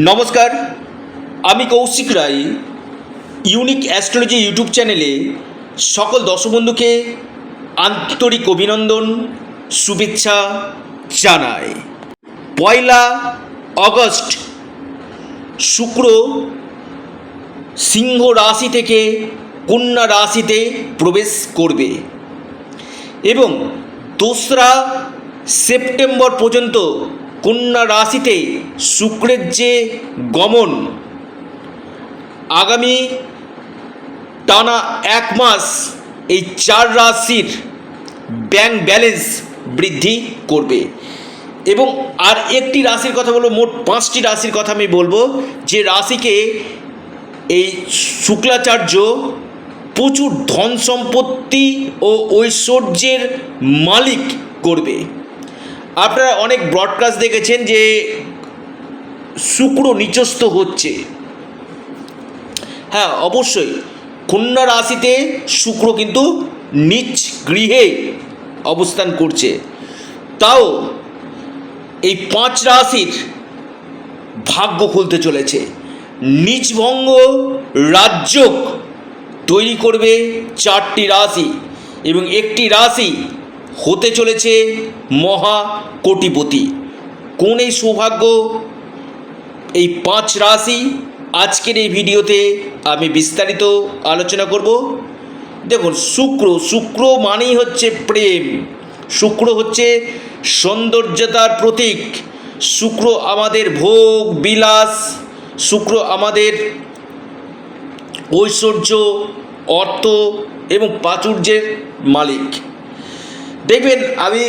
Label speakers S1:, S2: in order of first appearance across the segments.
S1: নমস্কার, আমি কৌশিক রায়। Unique astrology YouTube চ্যানেলে সকল দর্শক বন্ধুকে আন্তরিক অভিনন্দন, শুভেচ্ছা জানাই। 1 আগস্ট শুক্র সিংহ রাশি থেকে কন্যা রাশিতে প্রবেশ করবে এবং 2রা সেপ্টেম্বর পর্যন্ত কন্যা রাশিতে শুক্রের যে গমন, আগামী টানা 1 মাস এই 4 রাশির ব্যাংক ব্যালেন্স বৃদ্ধি করবে। এবং আর একটি রাশির কথা বলবো, মোট 5টি রাশির কথা আমি বলবো, যে রাশিকে এই শুক্রাচার্য প্রচুর ধন সম্পত্তি ও ঐশ্বর্যের মালিক করবে। আপনারা অনেক ব্রডকাস্ট দেখেছেন যে শুক্র নিচস্থ হচ্ছে। হ্যাঁ, অবশ্যই কন্যা রাশিতে শুক্র কিন্তু নিচ গৃহে অবস্থান করছে। তাও এই 5 রাশির ভাগ্য খুলতে চলেছে। নিচভঙ্গ রাজযোগ তৈরি করবে 4টি রাশি এবং একটি রাশি হতে চলেছে মহা কোটিপতি। কোন এই সৌভাগ্য, এই 5 রাশি আজকের এই ভিডিওতে আমি বিস্তারিত আলোচনা করব। দেখুন, শুক্র মানেই হচ্ছে প্রেম, শুক্র হচ্ছে সৌন্দর্যতার প্রতীক, শুক্র আমাদের ভোগ বিলাস, শুক্র আমাদের ঐশ্বর্য, অর্থ এবং প্রাচুর্যের মালিক। দেখবেন, আমি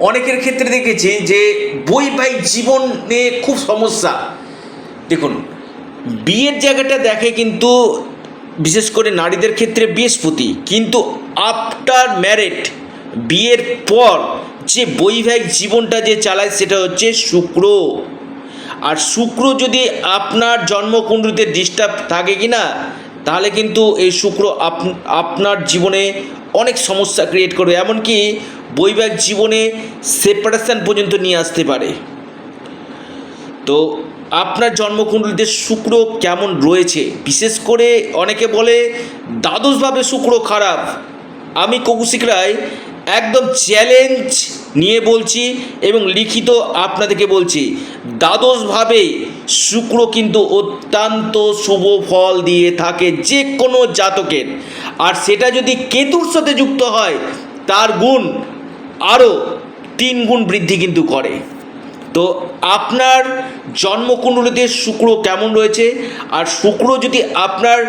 S1: অনেকের ক্ষেত্রে দেখেছি যে বৈবাহিক জীবনে খুব সমস্যা। দেখুন, বিয়ের জায়গাটা দেখে কিন্তু বিশেষ করে নারীদের ক্ষেত্রে বৃহস্পতি, কিন্তু আফটার ম্যারেড, বিয়ের পর যে বৈবাহিক জীবনটা যে চালায় সেটা হচ্ছে শুক্র। আর শুক্র যদি আপনার জন্মকুণ্ডলিতে ডিস্টার্ব থাকে কি না, তাহলে কিন্তু এই শুক্র আপনার জীবনে অনেক সমস্যা ক্রিয়েট করবে, এমনকি বৈবাহিক জীবনে সেপারেশন পর্যন্ত নিয়ে আসতে পারে। তো আপনার জন্মকুণ্ডলিতে শুক্র কেমন রয়েছে, বিশেষ করে অনেকে বলে দ্বাদশভাবে শুক্র খারাপ। আমি কৌশিক রায় একদম চ্যালেঞ্জ নিয়ে বলছি এবং লিখিত আপনাদেরকে বলছি, দ্বাদশভাবে শুক্র কিন্তু অত্যন্ত শুভ ফল দিয়ে থাকে যে কোনো জাতকের। আর সেটা যদি কেতুর সাথে যুক্ত হয়, তার গুণ আরও 3 গুণ বৃদ্ধি কিন্তু করে। তো আপনার জন্মকুণ্ডলিতে শুক্র কেমন রয়েছে, আর শুক্র যদি আপনার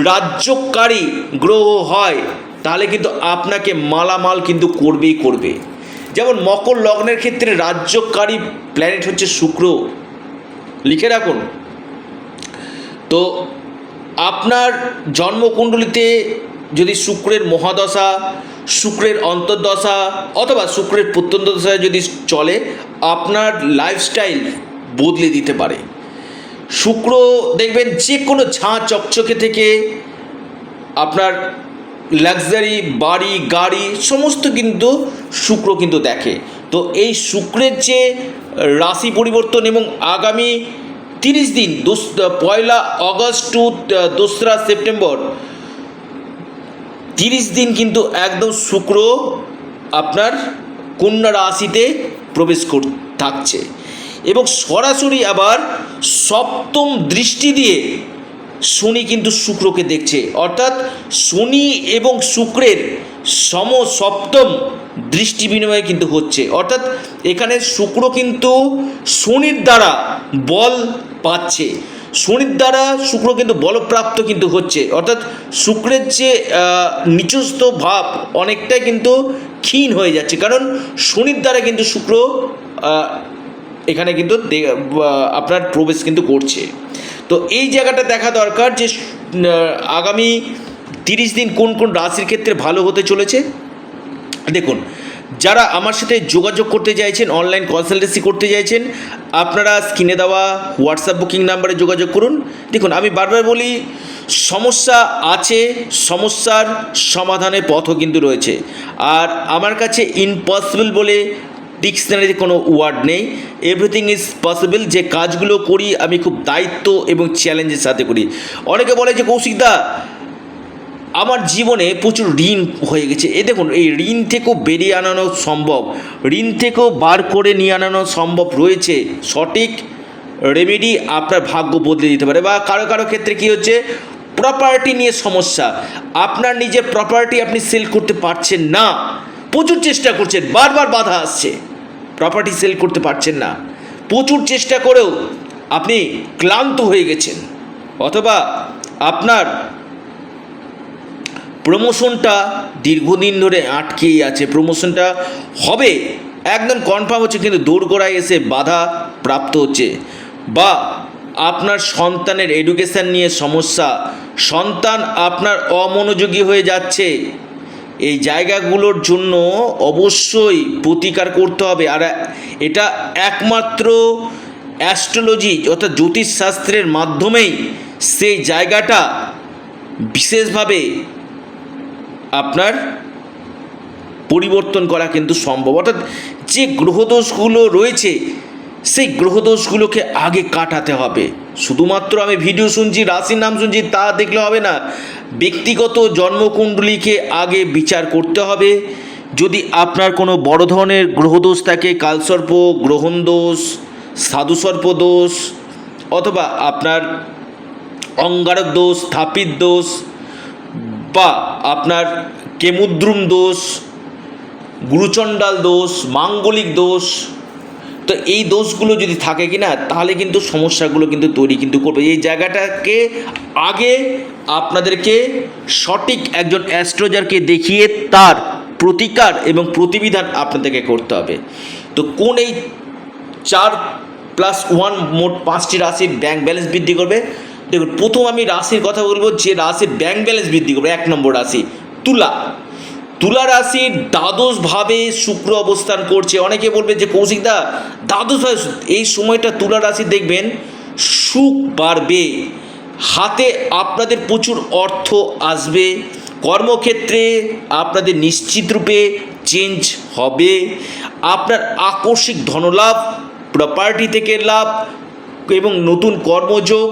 S1: রাজ্যকারী গ্রহ হয়, তাহলে কিন্তু আপনাকে মালামাল কিন্তু করবেই করবে। যেমন মকর লগ্নের ক্ষেত্রে রাজ্যকারী প্ল্যানেট হচ্ছে শুক্র, লিখে রাখুন। তো আপনার জন্মকুণ্ডলিতে যদি শুক্রের মহাদশা, শুক্রের অন্তর্দশা অথবা শুক্রের প্রত্যন্তদশা যদি চলে, আপনার লাইফস্টাইল বদলে দিতে পারে। শুক্র দেখবেন যে কোনো ঝাঁ চকচকে থেকে আপনার লাক্সারি বাড়ি গাড়ি সমস্ত কিন্তু শুক্র কিন্তু দেখে। তো এই শুক্রের যে রাশি পরিবর্তন এবং আগামী 30 দিন 1 আগস্ট টু 2রা সেপ্টেম্বর 30 দিন কিন্তু একদম শুক্র আপনার কন্যা রাশিতে প্রবেশ থাকছে এবং সরাসরি আবার 7ম দৃষ্টি দিয়ে শনি কিন্তু শুক্রকে দেখছে, অর্থাৎ শনি এবং শুক্রের সপ্তম দৃষ্টি বিনিময় কিন্তু হচ্ছে। অর্থাৎ এখানে শুক্র কিন্তু শনির দ্বারা বল পাচ্ছে, শনির দ্বারা শুক্র কিন্তু বলপ্রাপ্ত কিন্তু হচ্ছে। অর্থাৎ শুক্রের যে নিচস্থ ভাব অনেকটাই কিন্তু ক্ষীণ হয়ে যাচ্ছে, কারণ শনির দ্বারা কিন্তু শুক্র এখানে কিন্তু আপনার প্রবেশ কিন্তু করছে। তো এই জায়গাটা দেখা দরকার যে আগামী 30 দিন কোন কোন রাশির ক্ষেত্রে ভালো হতে চলেছে। দেখুন, যারা আমার সাথে যোগাযোগ করতে চাইছেন, অনলাইন কনসালটেন্সি করতে চাইছেন, আপনারা স্ক্রিনে দেওয়া হোয়াটসঅ্যাপ বুকিং নাম্বারে যোগাযোগ করুন। দেখুন, আমি বারবার বলি, সমস্যা আছে, সমস্যার সমাধানের পথও কিন্তু রয়েছে। আর আমার কাছে ইম্পসিবল বলে ডিকশনারিতে কোনো ওয়ার্ড নেই। Everything is possible. যে কাজগুলো করি আমি খুব দায়িত্ব এবং চ্যালেঞ্জের সাথে করি। অনেকে বলে যে কৌশিকদা আমার জীবনে প্রচুর ঋণ হয়ে গেছে। দেখুন, এই ঋণ থেকেও বেরিয়ে আনানো সম্ভব, ঋণ থেকেও বার করে নিয়ে আনানো সম্ভব রয়েছে। সঠিক রেমেডি আপনার ভাগ্য বদলে দিতে পারে। বা কারো কারো ক্ষেত্রে কী হচ্ছে, প্রপার্টি নিয়ে সমস্যা, আপনার নিজের প্রপার্টি আপনি সেল করতে পারছেন না, প্রচুর চেষ্টা করছেন, বারবার বাধা আসছে, প্রপার্টি সেল করতে পারছেন না, প্রচুর চেষ্টা করেও আপনি ক্লান্ত হয়ে গেছেন। অথবা আপনার প্রমোশনটা দীর্ঘদিন ধরে আটকেই আছে, প্রমোশনটা হবে একদম কনফার্ম হচ্ছে, কিন্তু দোরগোড়ায় এসে বাধা প্রাপ্ত হচ্ছে। বা আপনার সন্তানের এডুকেশান নিয়ে সমস্যা, সন্তান আপনার অমনোযোগী হয়ে যাচ্ছে। এই জায়গাগুলোর জন্য অবশ্যই প্রতিকার করতে হবে। আর এটা একমাত্র অ্যাস্ট্রোলজি অর্থাৎ জ্যোতিষশাস্ত্রের মাধ্যমেই সেই জায়গাটা বিশেষভাবে আপনার পরিবর্তন করা কিন্তু সম্ভব। অর্থাৎ যে গ্রহদোষগুলো রয়েছে সেই গ্রহদোষগুলোকে আগে কাটাতে হবে। শুধুমাত্র আমি ভিডিও শুনছি, রাশির নাম শুনছি তা দেখলে হবে না, ব্যক্তিগত জন্মকুণ্ডলীকে আগে বিচার করতে হবে। যদি আপনার কোনো বড় ধরনের গ্রহদোষ থাকে, কালসর্প, গ্রহণ দোষ, সাধুসর্প দোষ, অথবা আপনার অঙ্গারক দোষ, স্থাপিত দোষ, বা আপনার কেমুদ্রুম দোষ, গুরুচণ্ডাল দোষ, মাঙ্গলিক দোষ, তো এই দোষগুলো যদি থাকে কি না, তাহলে কিন্তু সমস্যাগুলো কিন্তু তৈরি কিন্তু করবে। এই জায়গাটাকে আগে আপনাদেরকে সঠিক একজন অ্যাস্ট্রোলজারকে দেখিয়ে তার প্রতিকার এবং প্রতিবিধান আপনাদেরকে করতে হবে। তো কোন এই 4+1 মোট 5টি রাশির ব্যাংক ব্যালেন্স বৃদ্ধি করবে? দেখুন, প্রথম আমি রাশির কথা বলবো যে রাশির ব্যাংক ব্যালেন্স বৃদ্ধি করবে। 1 নম্বর রাশি তুলা। তুলা রাশির দ্বাদশভাবে শুক্র অবস্থান করছে। অনেকে বলবে যে কৌশিকদা দ্বাদশভাবে, এই সময়টা তুলা রাশি দেখবেন সুখ বাড়বে, হাতে আপনাদের প্রচুর অর্থ আসবে, কর্মক্ষেত্রে আপনাদের নিশ্চিত রূপে চেঞ্জ হবে, আপনার আকস্মিক ধনলাভ, প্রপার্টি থেকে লাভ এবং নতুন কর্মযোগ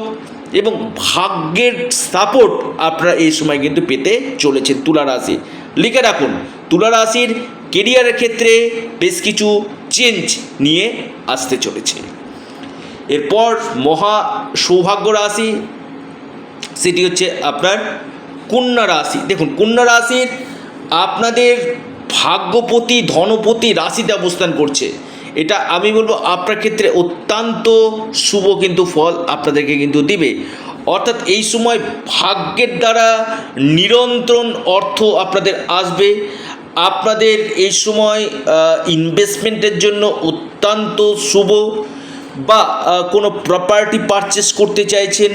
S1: এবং ভাগ্যের সাপোর্ট আপনারা এই সময় কিন্তু পেতে চলেছেন তুলা রাশি। লিখে রাখুন, তুলা রাশির কেরিয়ারের ক্ষেত্রে বেশ কিছু চেঞ্জ নিয়ে আসতে চলেছে। এরপর মহা সৌভাগ্য রাশি, সেটি হচ্ছে আপনার কন্যা রাশি। দেখুন, কন্যা রাশির আপনাদের ভাগ্যপতি, ধনপতি রাশিতে অবস্থান করছে। এটা আমি বলবো আপনার ক্ষেত্রে অত্যন্ত শুভ কিন্তু ফল আপনাদেরকে কিন্তু দিবে। অর্থাৎ এই সময় ভাগ্যের দ্বারা নিরন্তর অর্থ আপনাদের আসবে। আপনাদের এই সময় ইনভেস্টমেন্টের জন্য অত্যন্ত শুভ। বা কোনো প্রপার্টি পারচেস করতে চাইছেন,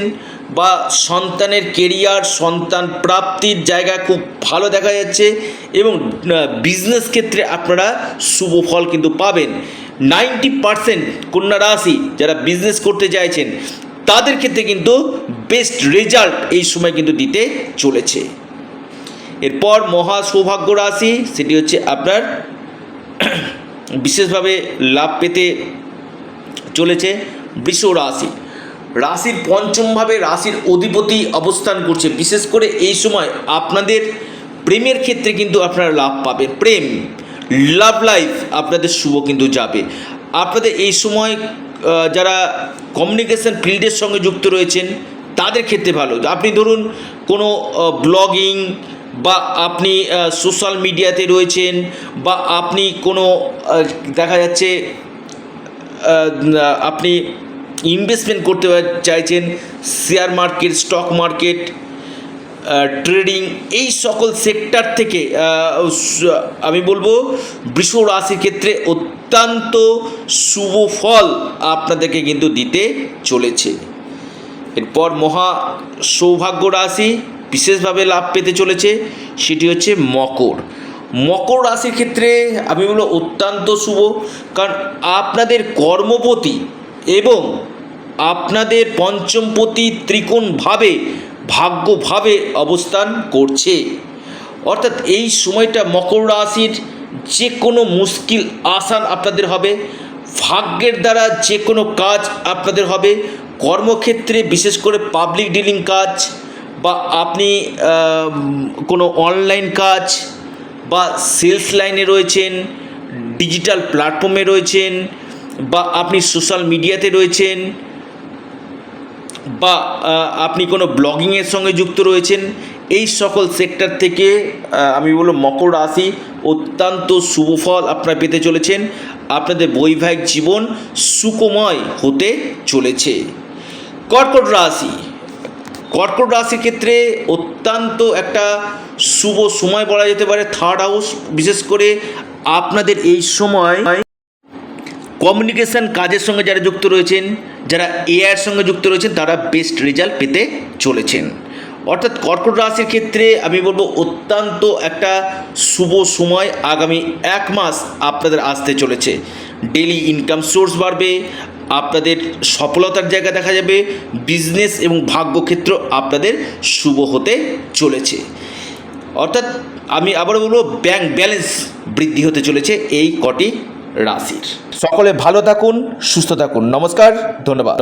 S1: বা সন্তানের কেরিয়ার, সন্তান প্রাপ্তির জায়গা খুব ভালো দেখা যাচ্ছে, এবং বিজনেস ক্ষেত্রে আপনারা শুভ ফল কিন্তু পাবেন। 90% কন্যা রাশি যারা বিজনেস করতে চাইছেন তাদের ক্ষেত্রে কিন্তু বেস্ট রেজাল্ট এই সময় কিন্তু দিতে চলেছে। এরপর মহা সৌভাগ্য রাশি, সেটি হচ্ছে আপনার বিশেষভাবে লাভ পেতে চলেছে বৃষ রাশি। রাশির পঞ্চমভাবে রাশির অধিপতি অবস্থান করছে। বিশেষ করে এই সময় আপনাদের প্রেমের ক্ষেত্রে কিন্তু আপনারা লাভ পাবেন। প্রেম, লাভ লাইফ আপনাদের শুভ কিন্তু যাবে। আপনাদের এই সময় যারা কমিউনিকেশন ফিল্ডের সঙ্গে যুক্ত রয়েছেন তাদের ক্ষেত্রে ভালো। আপনি ধরুন কোনো ব্লগিং, বা আপনি সোশ্যাল মিডিয়াতে রয়েছেন, বা আপনি কোনো দেখা যাচ্ছে আপনি ইনভেস্টমেন্ট করতে চাইছেন, share market, stock market, trading, এই সকল সেক্টর থেকে আমি বলবো বৃষ রাশির ক্ষেত্রে অত্যন্ত শুভ ফল আপনাদেরকে কিন্তু দিতে চলেছে। এরপর মহা সৌভাগ্য রাশি বিশেষভাবে লাভ পেতে চলেছে, সেটি হচ্ছে মকর। মকর রাশির ক্ষেত্রে আমি বলবো অত্যন্ত শুভ, কারণ আপনাদের কর্মপতি এবং আপনাদের পঞ্চমপতি ত্রিকোণভাবে, ভাগ্যভাবে অবস্থান করছে। অর্থাৎ এই সময়টা মকর রাশির যে কোনো মুশকিল আসান আপনাদের হবে, ভাগ্যের দ্বারা যে কোনো কাজ আপনাদের হবে। কর্মক্ষেত্রে বিশেষ করে পাবলিক ডিলিং কাজ বা আপনি কোনো অনলাইন কাজ বা সেলস লাইনে রয়েছেন, ডিজিটাল প্ল্যাটফর্মে রয়েছেন, বা আপনি সোশ্যাল মিডিয়াতে রয়েছেন, বা আপনি কোনো ব্লগিংয়ের সঙ্গে যুক্ত রয়েছেন, এই সকল সেক্টর থেকে আমি বলবো মকর রাশি অত্যন্ত শুভ ফল আপনারা পেতে চলেছেন। আপনাদের বৈবাহিক জীবন সুখময় হতে চলেছে। কর্কট রাশি, কর্কট রাশির ক্ষেত্রে অত্যন্ত একটা শুভ সময় বলা যেতে পারে। থার্ড হাউস, বিশেষ করে আপনাদের এই সময় কমিউনিকেশান কাজের সঙ্গে যারা যুক্ত রয়েছেন, যারা এআইয়ের সঙ্গে যুক্ত রয়েছেন, তারা বেস্ট রেজাল্ট পেতে চলেছেন। অর্থাৎ কর্কট রাশির ক্ষেত্রে আমি বলবো অত্যন্ত একটা শুভ সময় আগামী 1 মাস আপনাদের আসতে চলেছে। ডেলি ইনকাম সোর্স বাড়বে, আপনাদের সফলতার জায়গা দেখা যাবে, বিজনেস এবং ভাগ্যক্ষেত্র আপনাদের শুভ হতে চলেছে। অর্থাৎ আমি আবারও বলবো ব্যাংক ব্যালেন্স বৃদ্ধি হতে চলেছে এই কটি রাশির। সকলে ভালো থাকুন, সুস্থ থাকুন। নমস্কার, ধন্যবাদ।